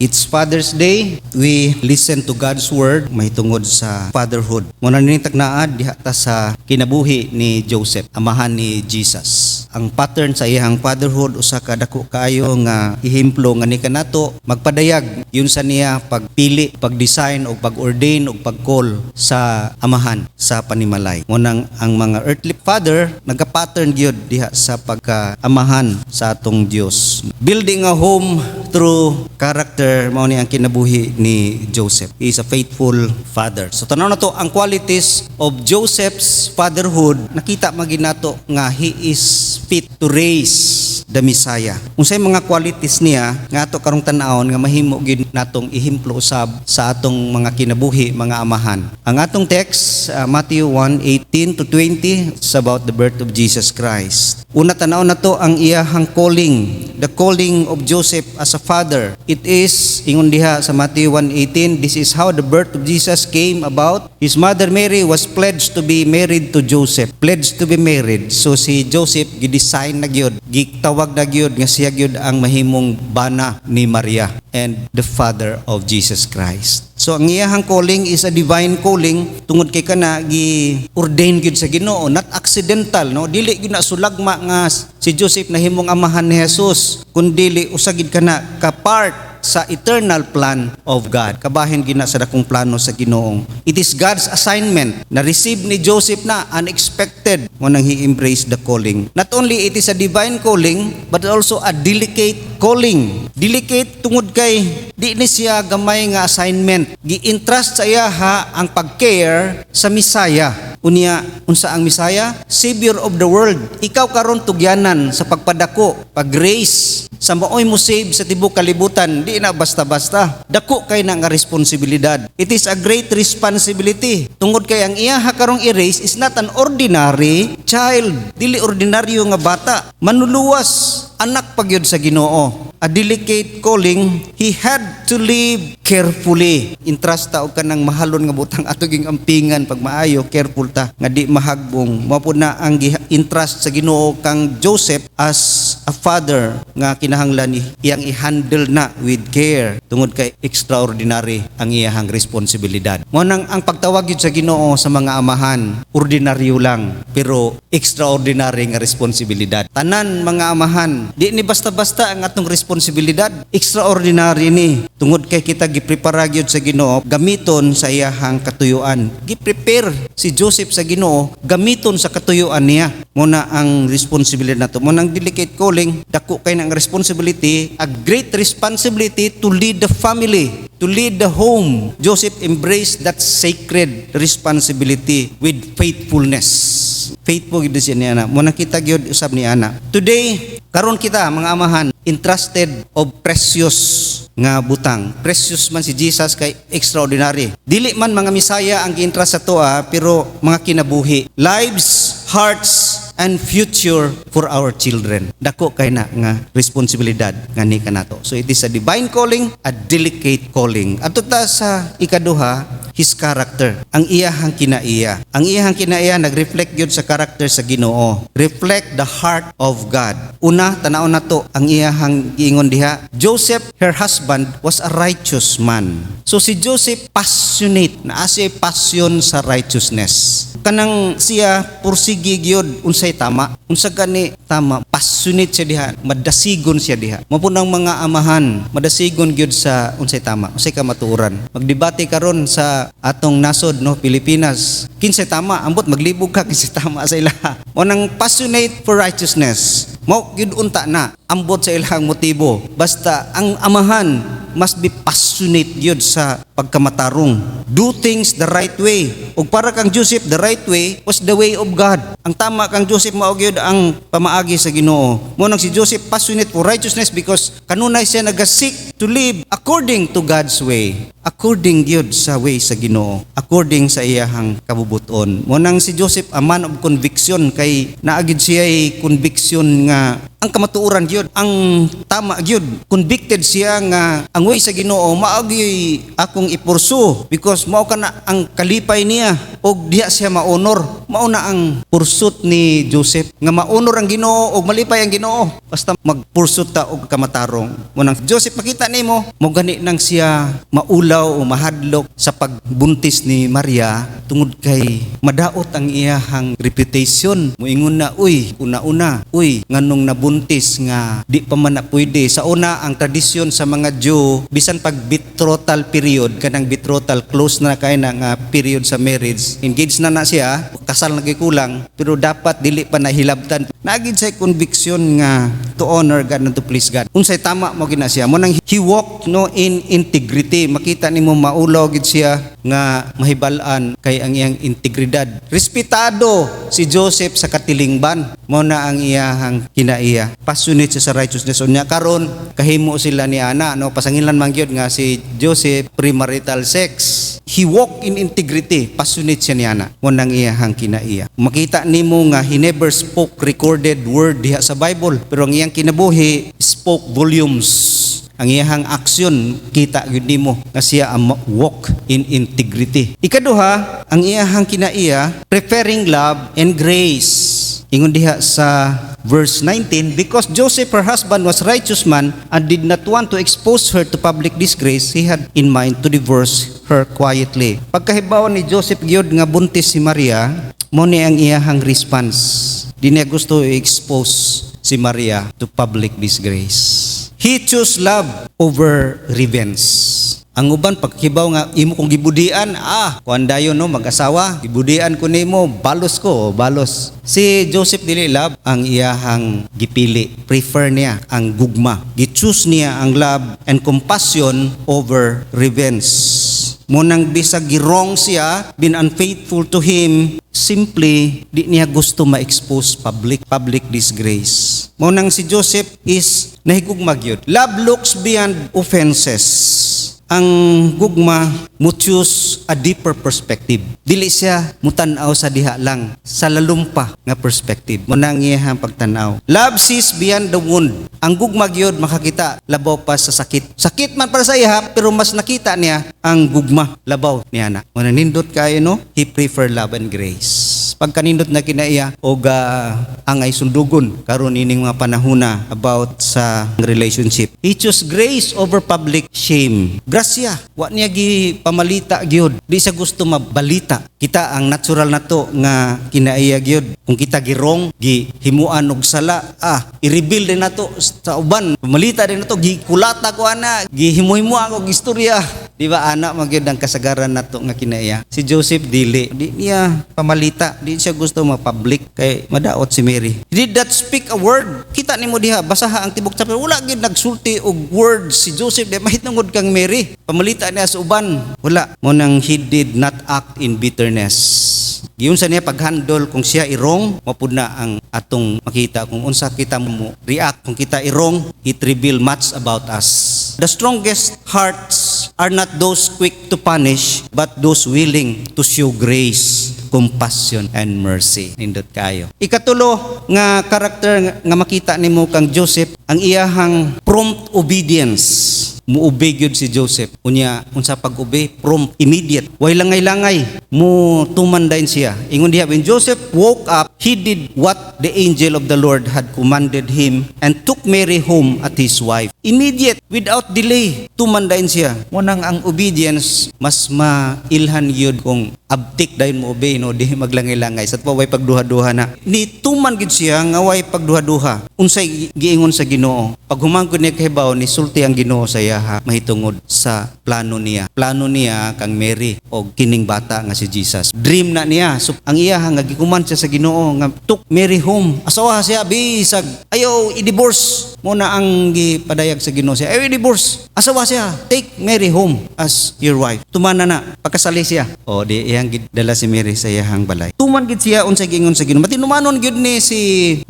It's Father's Day. We listen to God's Word mahitungod sa fatherhood. Muna ninitagnaad diha ta sa kinabuhi ni Joseph, amahan ni Jesus. Ang pattern sa iyang fatherhood usa ka dako kaayo nga ihemplo nga ni kanato magpadayag yun sa niya pagpili, pagdesign o pag-ordain o pag-call sa amahan sa panimalay. Munang ang mga earthly father nagapattern gyud diha sa pagkaamahan sa atong Dios. Building a home through character mao ni ang kinabuhi ni Joseph. He is a faithful father. So tanaw na to ang qualities of Joseph's fatherhood. Nakita maginato nga he is fit to raise the Messiah. Unsay mga qualities niya nga ato karong tan-awon nga mahimo gid natong ihemplo usab sa atong mga kinabuhi, mga amahan. Ang atong text Matthew 1:18 to 20 is about the birth of Jesus Christ. Una tan-aw na to ang iyahang calling, the calling of Joseph as a father. It is ingon diha sa Matthew 1:18, this is how the birth of Jesus came about. His mother Mary was pledged to be married to Joseph. Pledged to be married. So si Joseph gidesign na gyud, gitawag na gyud nga siya gyud ang mahimong bana ni Maria and the father of Jesus Christ. So ang iyahang calling is a divine calling tungod kay kana gi-ordain gyud sa Ginoo, not accidental, no? Dili gyud na sulagma nga si Joseph nahimong amahan ni Jesus, kundi usagid kana ka part sa eternal plan of God. Kabahin gina sa dakong plano sa Ginoong. It is God's assignment na receive ni Joseph na unexpected when he embraced the calling. Not only it is a divine calling, but also a delicate calling. Delicate tungod kay di ni siya gamay nga assignment. Gi-entrust sa iya ang pag-care sa Messiah. Unya, unsa ang Messiah? Savior of the world. Ikaw karon tugyanan sa pagpadako, pag-grace, sa maoy mo save sa tibok kalibutan, di na basta-basta. Dako kay na nga responsibilidad. It is a great responsibility. Tungod kay ang iya karong i-raise is not an ordinary child. Dili ordinaryo nga bata. Manuluwas, anak pagyud sa Ginoo. A delicate calling, he had to live carefully. Entrust ta og kanang mahalon nga butang ato ging ampingan pag maayo, careful ta nga di mahagbong. Mao pud na ang entrust sa Ginoo kang Joseph as a father nga kinahanglan iyang i-handle na with care tungod kay extraordinary ang iyahang responsibilidad. Mao nang ang pagtawag gyud sa Ginoo sa mga amahan, ordinaryo lang pero extraordinary nga responsibilidad. Tanan mga amahan, di ni basta-basta ang atong responsibilidad, extraordinary ni tungod kay kita giprepara gyud sa Ginoo gamiton sa iyahang katuyuan. Giprepare si Joseph sa Ginoo gamiton sa katuyuan niya. Muna ang responsibilidad nato. Muna ang delicate calling, dako kay nang responsibility, a great responsibility to lead the family, to lead the home. Joseph embraced that sacred responsibility with faithfulness. Faithful gid siya ni ana. Muna kita gyud usab ni ana. Today, karon kita mga amahan entrusted of precious nga butang. Precious man si Jesus kay extraordinary. Dili man mga misaya ang gi-entrust sa toa pero mga kinabuhi. Lives, hearts, and future for our children. Dako kay na nga responsibilidad nga ni kanato. So it is a divine calling, a delicate calling. Adto ta sa ikaduha, his character. Ang iyahang kinaiya. Ang iyahang kinaiya nag-reflect gyud sa character sa Ginoo. Reflect the heart of God. Una, tanaw na to ang iyahang giingon diha. Joseph, her husband, was a righteous man. So si Joseph passionate, na asay passion sa righteousness. Kanang siya pursigi gyud unsay tama, unsa gani tama, passionate siya diha, madasigon siya diha. Mao pud ang mga amahan, madasigon gyud sa unsay tama, unsay kamatuoran. Magdebate karon sa atong nasod no Pilipinas, kinsay tama, ambot maglibog ka kinsay tama sa ilaha. Mao nang passionate for righteousness. Mao gyud unta na ambot sa ilang motibo. Basta ang amahan must be passionate gyud sa pagkamatarong. Do things the right way. Ug para kang Joseph, the right way was the way of God. Ang tama kang Joseph mao gyud ang pamaagi sa Ginoo. Mo nang si Joseph passionate for righteousness because kanunay siya nagasik to live according to God's way. According gyud sa way sa Ginoo. According sa iyahang kabubuton. Mo nang si Joseph a man of conviction kay naagid siya conviction nga ang kamatuoran gyud, ang tama gyud. Convicted siya nga ang way sa Ginoo maagi akong akong ipursu because mao kana ang kalipay niya og diha siya maonor. Mao na ang pursuit ni Joseph nga maonor ang Ginoo og malipay ang Ginoo. Basta magpursut ta og kamatarong. Munang Joseph makita nimo mo gani nang siya maulaw o mahadlok sa pagbuntis ni Maria tungod kay madaot ang iyahang reputation. Moingon na, uy, una-una, uy, nganong nabuntis nga di pa man na pwede. Sa una, ang tradisyon sa mga Jew, bisan pag betrothal period, kanang betrothal, close na kay na nga period sa marriage, engaged na siya, kasal na kulang, pero dapat dili pa nahilabtan. Naagid sa conviction nga to honor God and to please God. Unsay tama mo gina siya. Mo nang he walked no in integrity. Makita nimo maulaw gid siya nga mahibal-an kay ang iyang integridad. Respetado si Joseph sa katilingban. Mo na ang iyahang kinaiya. Passionate siya sa righteousness unya karon kahimo sila ni ana no pasangilan man gyud nga si Joseph premarital sex. He walked in integrity. Passionate siya ni ana. Mo nang iyahang kinaiya. Makita nimo nga he never spoke recorded word diha sa Bible pero ang iyang kinabuhi spoke volumes. Ang iyahang aksyon kita gyud nimo nga siya ang walk in integrity. Ikaduha, ang iyahang kinaiya preferring love and grace. Ingon diha sa verse 19, because Joseph her husband was righteous man and did not want to expose her to public disgrace, he had in mind to divorce her quietly. Pagkahibaw ni Joseph gyud nga buntis si Maria, mo ni ang iyahang response. Di niya gusto i-expose si Maria to public disgrace. He chose love over revenge. Ang uban pagkibaw nga imo kong gibudian, kuan dayon no mag-asawa, gibudian ko nimo, balos ko, balos. Si Joseph dili love ang iyahang gipili, prefer niya ang gugma. Gi-choose niya ang love and compassion over revenge. Munang bisag girong siya, been unfaithful to him, simply di niya gusto ma-expose public disgrace. Munang si Joseph is nahigugma gyud. Love looks beyond offenses. Ang gugma mo choose a deeper perspective. Dili siya mutanaw sa diha lang, sa lalumpa nga perspective. Mo nang iyang pagtanaw. Love sees beyond the wound. Ang gugma gyud makakita labaw pa sa sakit. Sakit man para sa iya pero mas nakita niya ang gugma labaw niya na. Mo nindot kayo no, he prefer love and grace. Pagkanindot na kinaiya og angay sundugon karon ining mga panahona about sa relationship. He chose grace over public shame. Grasya, wa niya gi pamalita gyud. Di sa gusto mabalita. Kita ang natural nato nga kinaiya gyud. Kung kita girong, gi himuan og sala, i-reveal din nato sa uban. Pamalita din nato gi kulata ko ana, gi himo-himo ako og istorya. Di ba ana magyud ang kasagaran nato nga kinaiya. Si Joseph dili, di niya pamalita, di siya gusto ma-public kay madaot si Mary. He did not speak a word. Kita nimo diha basaha ang tibok chapter, wala gid nagsulti og words si Joseph di mahitungod kang Mary. Pamalita niya sa uban, wala. Mo nang he did not act in bitterness. Giyon sa niya paghandle kung siya irong, mapud na ang atong makita kung unsa kita mo react kung kita irong, it reveal much about us. The strongest hearts are not those quick to punish, but those willing to show grace, compassion, and mercy. Nindot kayo. Ikatulo nga karakter nga makita nimo kang Joseph, ang iyahang prompt obedience. Muobey gyud si Joseph. Unya unsa pag-obey? Prompt, immediate. Way langay-langay. Mo tumandayn siya. Ingon diha, when Joseph woke up, he did what the angel of the Lord had commanded him and took Mary home at his wife. Immediate, without delay, tumandayn siya. Munang ang obedience mas mailhan gyud kung abtik dayon mo obey no di maglangay-langay sa way pagduha-duha na. Ni tuman gid siya nga way pagduha-duha. Unsay giingon sa Ginoo? Pag humangkod niya kahibaw ni sulti ang Ginoo sa iya mahitungod sa plano niya. Plano niya kang Mary o kining bata nga si Jesus. Dream na niya. So, ang iya nga gikuman siya sa Ginoo nga took Mary home. Asawa siya bisag ayaw i-divorce. Muna ang gipadayag sa Ginoo siya. Ayaw i-divorce. Asawa siya. Take Mary home as your wife. Tumana na. Pagkasali siya. O di iyang gidala si Mary sa iyang balay. Tuman gid siya unsay giingon sa Ginoo. Matinumanon gyud ni si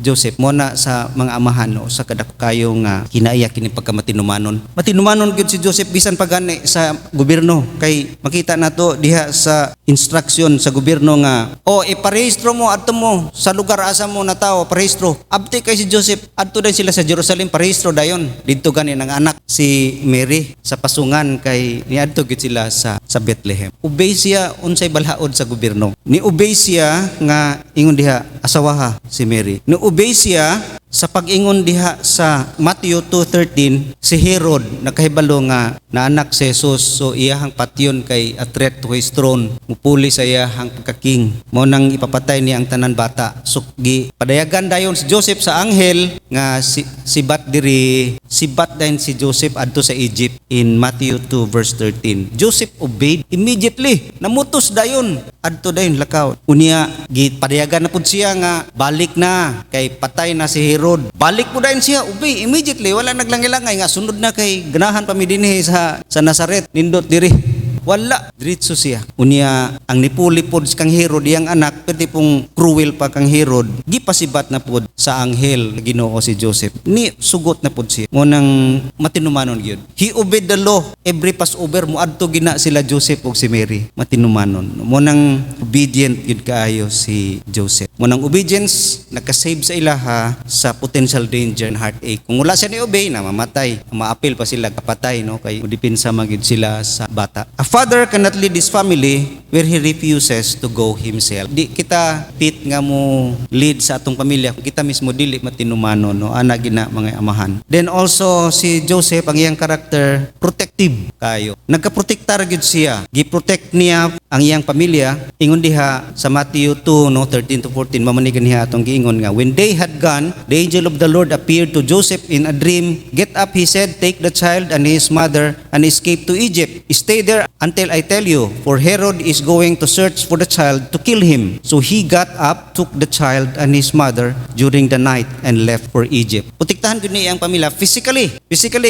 Joseph muna sa mga amahan o sa kadako kayo nga kinaiya kini pagkamatinumanon. Matinumanon gyud si Joseph bisan pagani sa gobyerno kay makita nato diha sa instruction sa gobyerno nga, iparehistro mo adto mo sa lugar asa mo na tao, parehistro. Abti kay si Joseph, adto din sila sa Jerusalem, parehistro dayon. Dito gani ang anak si Mary sa pasungan kay niadto gid sila sa Bethlehem. Ubay siya unsay balhaod sa gobyerno. Ni ubay siya nga ingon diha asawaha si Mary. Ni ubay siya sa pag-ingon diha sa Matthew 2:13, si Herod nakahibalo nga naanak si Jesus, so iyahang patyon kay a threat to his throne, mupuli sa iyahang pagkaking, mo nang ipapatay niya ang tanan bata. So padayagan dayon si Joseph sa anghel nga sibat dayon si Joseph adto sa Egypt in Matthew 2:13. Joseph obeyed immediately, namutos dayon adto dayon lakaw. Unya padayagan na pud siya nga balik na kay patay na si Herod. Balik po dayon siya, obey immediately, wala naglangilangay nga sunod na kay ganahan pa mi dinhi sa Nazaret, nindot diri. Wala, diretso siya. Unya ang nipuli pod kang Herod iyang anak, pwede pong cruel pa kang Herod. Gipasibat na pod sa anghel Ginoo si Joseph. Ni sugot na pod siya. Mo nang matinumanon gyud. He obeyed the law. Every Passover moadto gina sila Joseph ug si Mary. Matinumanon. Mo nang obedient gyud kaayo si Joseph. Mo nang obedience nakasave sa ilaha sa potential danger and heartache. Kung wala siya ni obey na mamatay. Maapil pa sila kapatay no kay depensa magid sila sa bata. A father cannot lead his family where he refuses to go himself. Di kita pit nga mo lead sa atong pamilya, kita mismo dili matinumanon no ana gina mga amahan. Then also si Joseph ang iyang karakter protective kayo. Nagkaprotektar gyud siya. Gi-protect niya ang iyang pamilya. Ingon diha sa Matthew 2 no 13 to 14 mamanigan niya atong giingon nga when they had gone, the angel of the Lord appeared to Joseph in a dream. Get up, he said, take the child and his mother and escape to Egypt. Stay there until I tell you, for Herod is going to search for the child to kill him. So he got up, took the child and his mother during the night and left for Egypt. Putiktahan gid niya ang pamilya physically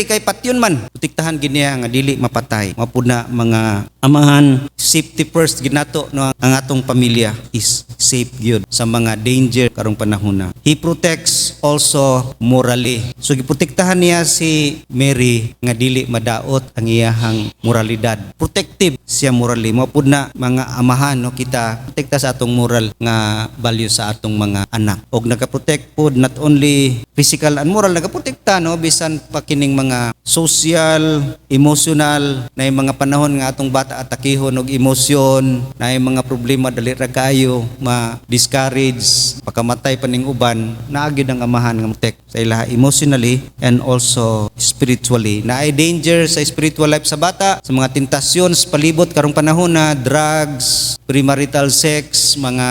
kay patyon man. Putiktahan gid niya nga dili mapatay. Mapuna mga amahan, safety first ginato no ang atong pamilya is safe gyud sa mga danger karong panahon na. He protects also morally. So giprotektahan niya si Mary nga dili madaot ang iyahang moralidad. Protective siya morally. Mapud na mga amahan no kita protekta sa atong moral nga value sa atong mga anak. Og nagaprotect pud not only physical and moral, nagaprotekta no bisan pa kining mga social, emotional na yung mga panahon nga atong bata atakihon og emosyon, na yung mga problema dali ra kaayo ma-discourage, pagkamatay pa ning uban, naagid ang amahan nga protect sa ilaha emotionally and also spiritually. Na ay danger sa spiritual life sa bata, sa mga tentasyon palibot karong panahon na drugs, premarital sex, mga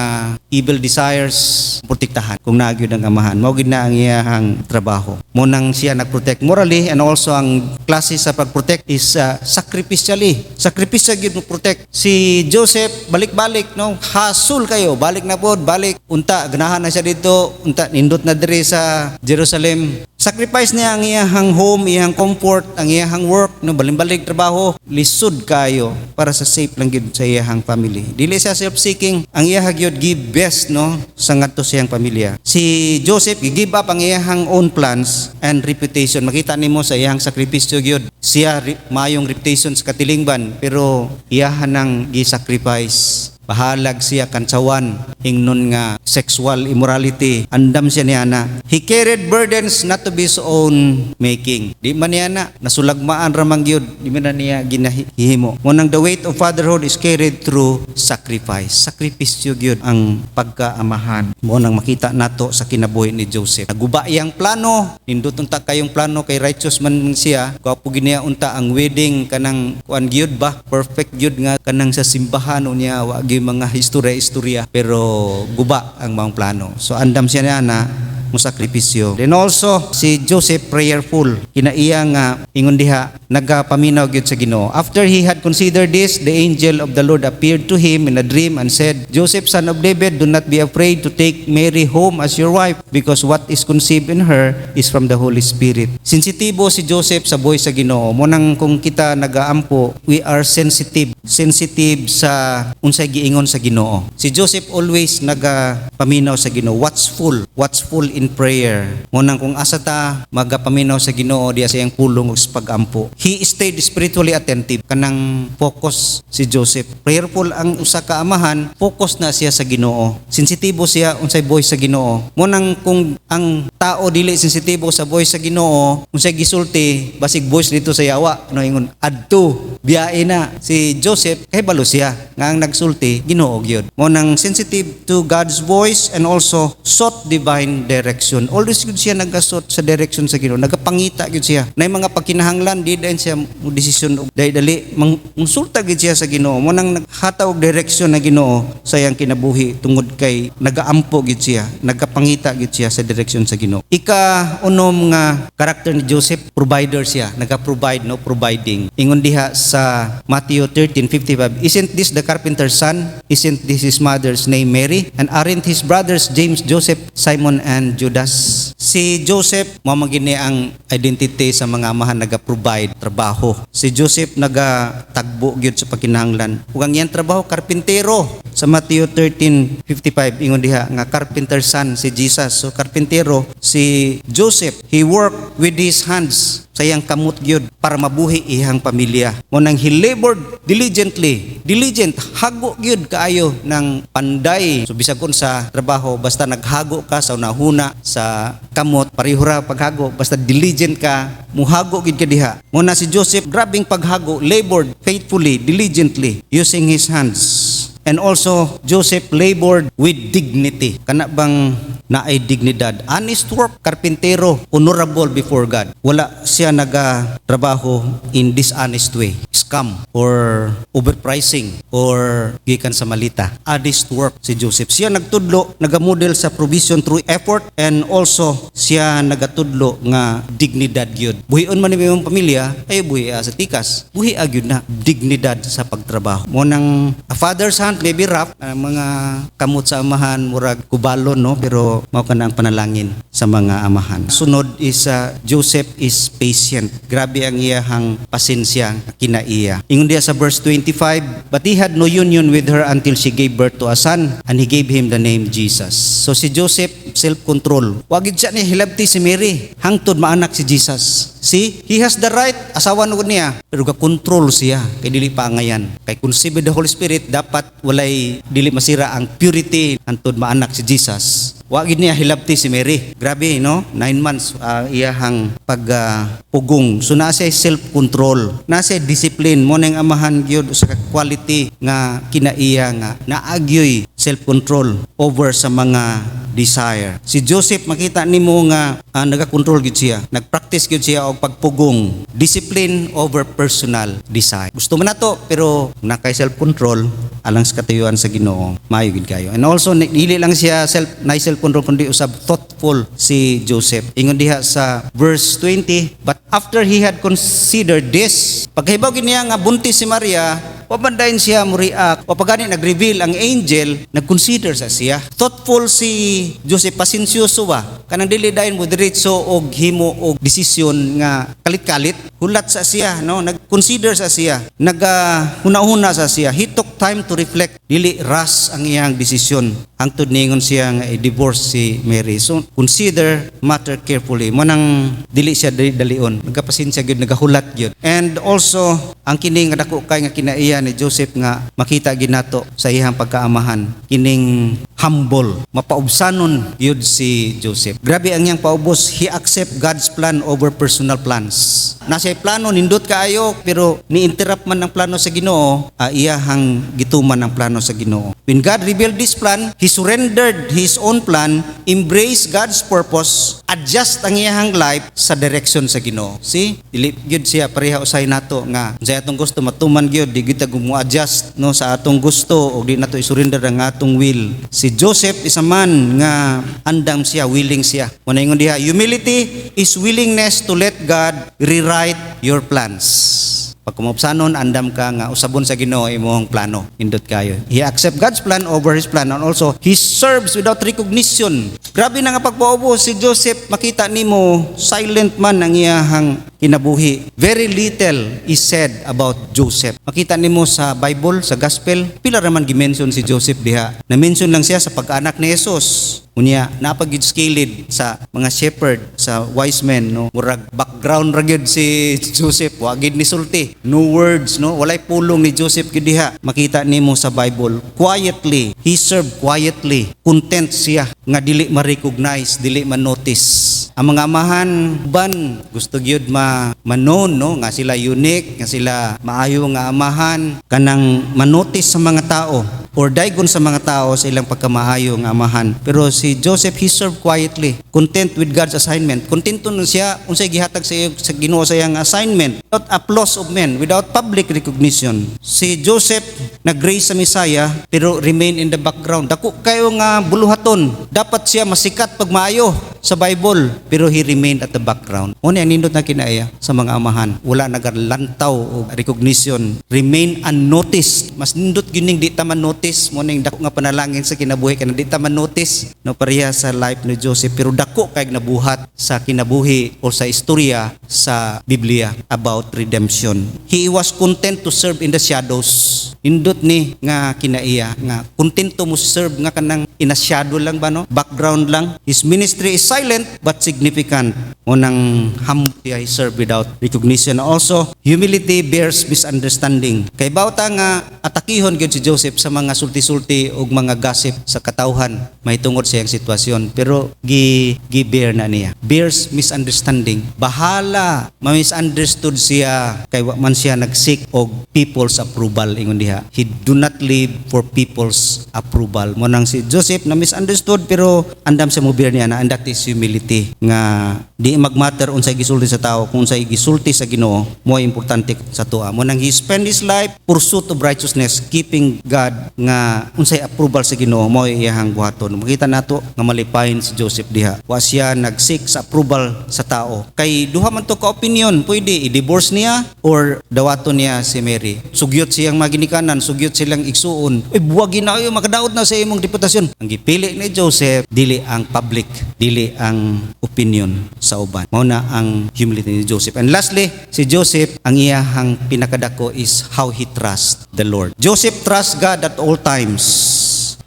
evil desires, protektahan kung naagid ang amahan. Mao gid na ang iyahang trabaho. Mo nang siya nagprotect morally and also ang klase sa pagprotect is sacrificially. Sacrificial gid mo protect. Si Joseph balik-balik no, hasul kayo, balik na pod, balik unta ganahan na siya dito, unta nindot na diri sa Jerusalem. Sacrifice niya ang iyahang home, iyahang comfort, ang iyahang work, no, balik trabaho, lisod kayo para sa safe lang gyud sa iyahang family. Dili siya self-seeking, ang iyahang gyud give best no sa ngadto sa iyang pamilya. Si Joseph give up ang iyahang own plans and reputation. Makita nimo sa iyahang sakripisyo gyud. Siya mayong reputation sa katilingban pero iyahan nang gi-sacrifice. Bahalag siya kansawan, ingnon nga sexual immorality. Andam siya niya na. He carried burdens not to be his own making. Di man niya na, nasulagmaan ramang yun. Di man na niya ginahihimo. Ngunang the weight of fatherhood is carried through sacrifice. Sakripisyo yun ang pagkaamahan. Ngunang makita nato sa kinabuhi ni Joseph. Naguba iyang plano. Nindot unta kayong plano kay righteous man siya. Kapo giniya unta ang wedding kanang kuan gyud ba? Perfect gyud nga kanang sa simbahan niya wa mga istorya pero guba ang mga plano. So andam siya na musakripisyo. Then also si Joseph prayerful. Kinaiya nga ingon diha nagapaminaw gyud sa Ginoo. After he had considered this, the angel of the Lord appeared to him in a dream and said, Joseph, son of David, do not be afraid to take Mary home as your wife, because what is conceived in her is from the Holy Spirit. Sensitibo si Joseph sa buhay sa Ginoo. Munang kung kita nagaampo, we are sensitive sensitive sa unsay giingon sa Ginoo. Si Joseph always nagapaminaw sa Ginoo, watchful in prayer. Ngunang kung asa ta magapaminaw sa Ginoo diya sa iyang pulong ug sa pag-ampo. He stayed spiritually attentive, kanang focus si Joseph. Prayerful ang usa ka amahan, focus na siya sa Ginoo. Sensitibo siya unsay voice sa Ginoo. Ngunang kung ang tao dili sensitibo sa voice sa Ginoo, unsay gisulti basig voice dito sa yawa, no ingon adto biyae na. Si Joseph kay balo siya nga ang nagsulti Ginoo gyud. Mo nang sensitive to God's voice and also sought divine direction. Always gyud siya nagasot sa direction sa Ginoo, nagapangita gyud siya. Nay mga pagkinahanglan di dayon siya mo desisyon og dali mangsulta gyud siya sa Ginoo. Mo nang naghataw og direction na Ginoo sa iyang kinabuhi tungod kay nagaampo gyud siya, nagapangita gyud siya sa direction sa Ginoo. Ika-unom nga karakter ni Joseph, provider siya, naga-provide, no, providing. Ingon diha sa Matthew 13:55, isn't this the carpenter's son? Isn't this his mother's name Mary? And aren't his brothers James, Joseph, Simon, and Judas? Si Joseph, mamagini ang identity sa mga amahan naga-provide trabaho. Si Joseph nagatagbo gyud sa pagkinahanglan. Ug ang iyang trabaho karpintero. Sa Matthew 13:55 ingon diha nga carpenter's son si Jesus. So karpintero si Joseph, he worked with his hands sa iyang kamot gyud para mabuhi iyang pamilya. Mo nang he labored diligent, hago gyud kaayo ng panday. So bisag kun sa trabaho basta naghago ka sa unahuna sa kamot, pareho ra paghago, basta diligent ka, muhago gyud ka diha. Mo na si Joseph, grabing paghago, labored faithfully, diligently using his hands. And also, Joseph labored with dignity. Kana bang naay dignidad? Honest work, karpintero, honorable before God. Wala siya nagatrabaho in dishonest way. Scam or overpricing or gikan sa malita. Honest work si Joseph. Siya nagtudlo, nagamodel sa provision through effort, and also siya nagatudlo nga dignidad gyud. Buhion man ni imong pamilya, ay buhi sa tikas. Buhi gyud na dignidad sa pagtrabaho. Mo nang a father's hand maybe rough, mga kamot sa amahan murag kubalon, no, pero mao kana ang panalangin sa mga amahan. Sunod is Joseph is patient. Grabe ang iyahang pasensya kinaiya. Ingon diya sa verse 25, but he had no union with her until she gave birth to a son, and he gave him the name Jesus. So si Joseph self-control. Wagid siya ni hilabti si Mary, hangtod maanak si Jesus. See, he has the right, asawa nugod niya, pero ka-control siya, kay dili pa ngayan. Kay conceived the Holy Spirit, dapat walay dili masira ang purity, hangtod maanak si Jesus. Wagid niya hilabti si Mary. Grabe, no? 9 months iyahang pagpugong. So nasa self-control, nasa discipline, mo nang amahan gyud sa quality nga kinaiya nga naagyoy self-control over sa mga desire. Si Joseph makita nimo nga nagakontrol gyud siya. Nagpractice gyud siya og pagpugong. Discipline over personal desire. Gusto man nato pero nakay self-control alang sa katuyuan sa Ginoo. Maayo gyud kayo. And also dili lang siya self-control kundi usab thoughtful si Joseph. Ingon diha sa verse 20, but after he had considered this, paghibaw gid niya nga buntis si Maria, wabandayon siya mo react. O pagani nag-reveal ang angel, nag-consider sa siya. Thoughtful si Joseph, pasensyoso ba? Kanang dili dayon mo diretso og himo og desisyon nga kalit-kalit. Hulat sa siya, no? Nag-consider sa siya. Huna-huna sa siya. He took time to reflect. Dili rush ang iyang desisyon. Hangtod ningon siya nga i-divorce si Mary. So consider matter carefully. Mo nang dili siya dalion. Nagapasensya gyud, nagahulat gyud. And also ang kini nga dako kay nga kinaiya ni Joseph nga makita gid nato sa iyang pagkaamahan, kining humble, mapaubsanon gyud si Joseph. Grabe ang iyang paubos, he accept God's plan over personal plans. Nasa plano nindot kaayo pero ni-interrupt man ang plano sa Ginoo, iyahang gituman ang plano sa Ginoo. When God revealed this plan, he surrendered his own plan, embraced God's purpose, adjust ang iyahang life sa direction sa Ginoo. See? Dili gyud siya pareha usay nato nga sa atong gusto matuman gyud, di gyud mo adjust no sa atong gusto o di nato i-surrender ang atong will. Si Joseph is a man nga andam siya, willing siya. Mo ingon diha, humility is willingness to let God rewrite your plans. Pag kumupsanon, andam ka nga usabon sa Ginoo imong plano. Indot kayo. He accept God's plan over his plan, and also he serves without recognition. Grabe na nga pagpaubos si Joseph, makita nimo silent man ang iyahang kinabuhi. Very little is said about Joseph. Makita nimo sa Bible, sa Gospel, pila raman gimension si Joseph diha. Na-mention lang siya sa pag-anak ni Jesus. Unya, napag-skilled sa mga shepherd, sa wise men, no? Murag background ra gyud si Joseph, wa gid ni sulti. No words, no? Walay pulong ni Joseph gyud diha. Makita nimo sa Bible, quietly, he served quietly. Content siya nga dili ma-recognize, dili ma-notice. Ang mga amahan ban gusto gyud ma-known, no? Nga sila unique, nga sila maayo nga amahan, kanang ma-notice sa mga tao or daygon sa mga tao sa ilang pagkamaayo nga amahan. Pero si Joseph, he served quietly, content with God's assignment. Kontento nun siya unsay gihatag sa Ginoo sa iyang assignment, without applause of men, without public recognition. Si Joseph nag-grace sa Messiah pero remain in the background. Dako kayo nga buluhaton. Dapat siya masikat pag maayo sa Bible, pero he remained at the background. Una ang nindot na kinaya sa mga amahan. Wala nagalantaw o recognition. Remain unnoticed. Mas nindot gining di ta man notice. Muna yung dako nga panalangin sa kinabuhi ka na di ta man notice. No, pareha sa life ni Joseph. Pero dako kay nabuhat sa kinabuhi o sa istorya sa Biblia about redemption. He was content to serve in the shadows. Nindot ni nga kinaiya nga kontento mo serve nga kanang in a shadow lang ba, no? Background lang. His ministry is silent but significant. Unang humble he served without recognition. Also, humility bears misunderstanding. Kay bawta nga atakihon gyud si Joseph sa mga sulti-sulti ug mga gossip sa katawhan, may tungod sa iyang sitwasyon, pero gi-bear na niya. Bears misunderstanding. Bahala ma-misunderstood siya kay wa man siya nag-seek og people's approval ingon diha. He do not live for people's approval. Mo nang si Joseph na misunderstood pero andam sa mo bear niya na, and that is humility nga di magmatter unsay gisulti sa tao kung unsay gisulti sa Ginoo mo importante sa tuwa. Mo nang he spend his life pursuit of righteousness, keeping God nga unsay approval sa Ginoo mo iyahang buhaton. Makita nato nga malipayon si Joseph diha. Wa siya nag-seek sa approval sa tao. Kay duha man to ka opinion, pwede i-divorce niya or dawaton niya si Mary. Sugyot siyang maginikanan, sugyot silang igsuon. Buwagi na kayo makadaot na sa imong deputasyon. Ang gipili ni Joseph dili ang public, dili ang opinion sa uban. Mao na ang humility ni Joseph. And lastly, si Joseph, ang iyahang pinakadako is how he trusts the Lord. Joseph trusts God at all times.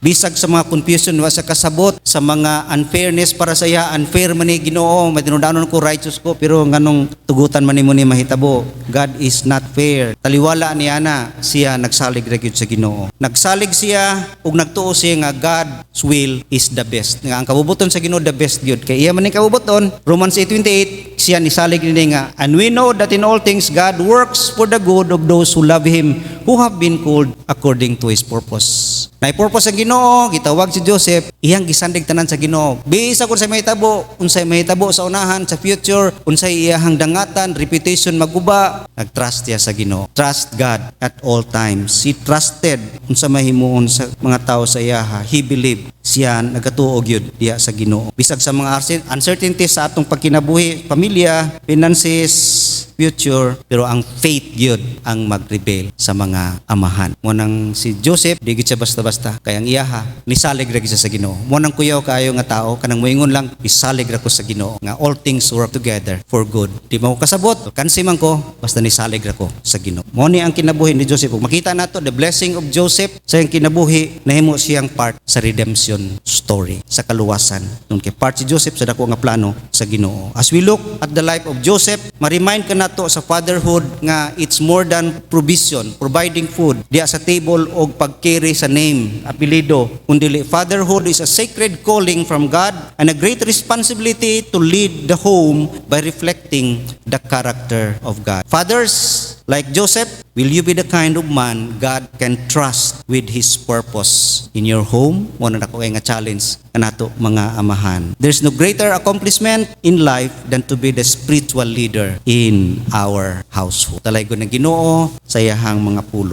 Bisag sa mga confusion, wa sa kasabot, sa mga unfairness para sa iya, unfair man ni Ginoo, matinudanon ko, righteous ko, pero nganong tugutan man nimo ni mahitabo, God is not fair. Taliwala niya na siya nagsalig ra gyud sa Ginoo. Nagsalig siya ug nagtuo siya nga God's will is the best. Nga ang kabubuton sa Ginoo the best gyud. Kay iya man ni kabubuton, Romans 8:28, siya nisalig ni nga, and we know that in all things God works for the good of those who love Him, who have been called according to His purpose. Na purpose ang Ginoo, gitawag si Joseph, iyang gisandig tanan sa Ginoo. Bisa kun sa mahitabo, unsay mahitabo sa unahan, sa future, unsay iyahang dangatan, reputation maguba, nagtrust siya sa Ginoo. Trust God at all times. He trusted unsa mahimuon sa mga tao sa iyaha. He believed siya nagatuo gyud diha sa Ginoo. Bisag sa mga uncertainties sa atong pagkinabuhi, pamilya, finances, future, pero ang faith gyud ang mag-rebel sa mga amahan. Mo nang si Joseph, di gyud siya basta-basta, kay ang iyaha nisalig ra gyud sa Ginoo. Mo nang kuyaw kaayo nga tao kanang moingon lang isalig ra ko sa Ginoo nga all things work together for good. Di mo kasabot, kansi man ko, basta nisalig ra ko sa Ginoo. Mo ni ang kinabuhi ni Joseph. Ug makita nato the blessing of Joseph sa iyang kinabuhi, nahimo siyang part sa redemption story, sa kaluwasan. Nung kay part si Joseph sa dako nga plano sa Ginoo. As we look at the life of Joseph, ma-remind ka nato sa fatherhood nga it's more than provision, providing food diya sa table o pag-carry sa name, apelido. Kundi fatherhood is a sacred calling from God and a great responsibility to lead the home by reflecting the character of God. Fathers, like Joseph, will you be the kind of man God can trust with His purpose in your home? Muna na ko nga challenge kanato mga amahan. There's no greater accomplishment in life than to be the spiritual leader in our household. Talay ko ng Ginoo sa iyahang mga pulo.